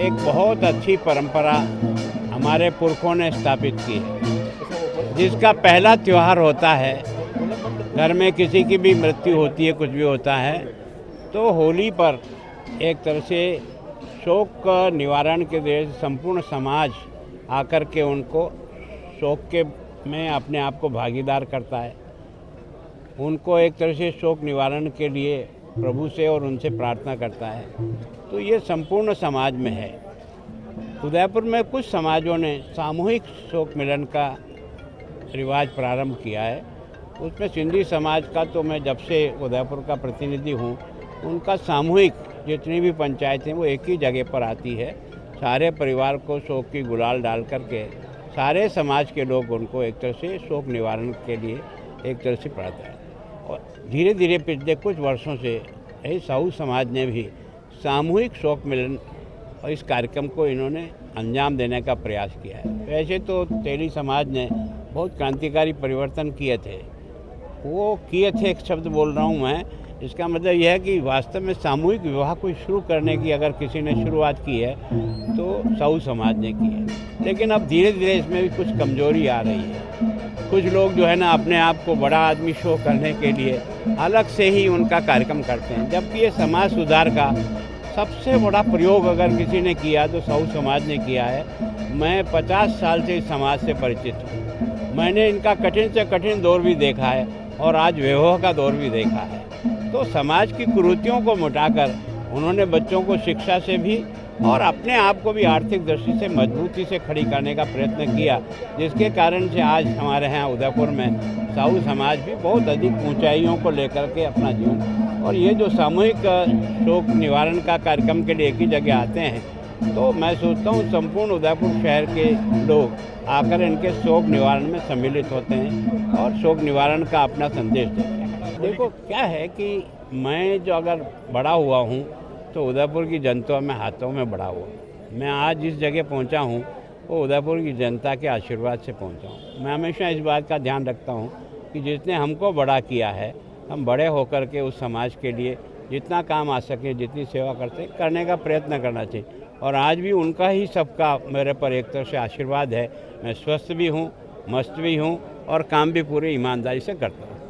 एक बहुत अच्छी परंपरा हमारे पुरखों ने स्थापित की है, जिसका पहला त्यौहार होता है, घर में किसी की भी मृत्यु होती है, कुछ भी होता है, तो होली पर एक तरह से शोक का निवारण के लिए संपूर्ण समाज आकर के उनको शोक के में अपने आप को भागीदार करता है। उनको एक तरह से शोक निवारण के लिए प्रभु से और उनसे प्रार्थना करता है। तो ये संपूर्ण समाज में है। उदयपुर में कुछ समाजों ने सामूहिक शोक मिलन का रिवाज प्रारंभ किया है। उसमें सिंधी समाज का तो मैं जब से उदयपुर का प्रतिनिधि हूँ, उनका सामूहिक जितनी भी पंचायतें वो एक ही जगह पर आती है। सारे परिवार को शोक की गुलाल डाल करके सारे समाज के लोग उनको एक तरह से शोक निवारण के लिए एक तरह से प्रार्थना है। और धीरे धीरे पिछले कुछ वर्षों से यही साहू समाज ने भी सामूहिक शोक मिलन और इस कार्यक्रम को इन्होंने अंजाम देने का प्रयास किया है। वैसे तो तेली समाज ने बहुत क्रांतिकारी परिवर्तन किए थे, एक शब्द बोल रहा हूँ मैं। इसका मतलब यह है कि वास्तव में सामूहिक विवाह को शुरू करने की अगर किसी ने शुरुआत की है तो साहू समाज ने की है। लेकिन अब धीरे धीरे इसमें भी कुछ कमजोरी आ रही है। कुछ लोग जो है ना अपने आप को बड़ा आदमी शो करने के लिए अलग से ही उनका कार्यक्रम करते हैं, जबकि ये समाज सुधार का सबसे बड़ा प्रयोग अगर किसी ने किया तो साहू समाज ने किया है। मैं 50 साल से इस समाज से परिचित हूँ। मैंने इनका कठिन से कठिन दौर भी देखा है और आज वैभव का दौर भी देखा है। तो समाज की कुरीतियों को मिटाकर उन्होंने बच्चों को शिक्षा से भी और अपने आप को भी आर्थिक दृष्टि से मजबूती से खड़ी करने का प्रयत्न किया, जिसके कारण से आज हमारे यहाँ उदयपुर में साहू समाज भी बहुत अधिक ऊंचाइयों को लेकर के अपना जीवन। और ये जो सामूहिक शोक निवारण का कार्यक्रम के लिए एक ही जगह आते हैं, तो मैं सोचता हूँ संपूर्ण उदयपुर शहर के लोग आकर इनके शोक निवारण में सम्मिलित होते हैं और शोक निवारण का अपना संदेश देते हैं। देखो क्या है कि मैं जो अगर बड़ा हुआ हूँ तो उदयपुर की जनता में हाथों में बड़ा हुआ। मैं आज जिस जगह पहुँचा हूँ वो उदयपुर की जनता के आशीर्वाद से पहुँचा हूँ। मैं हमेशा इस बात का ध्यान रखता हूँ कि जिसने हमको बड़ा किया है, हम बड़े होकर के उस समाज के लिए जितना काम आ सके, जितनी सेवा करने का प्रयत्न करना चाहिए। और आज भी उनका ही सबका मेरे पर एक तरह से आशीर्वाद है। मैं स्वस्थ भी हूँ, मस्त भी हूँ और काम भी पूरी ईमानदारी से करता हूँ।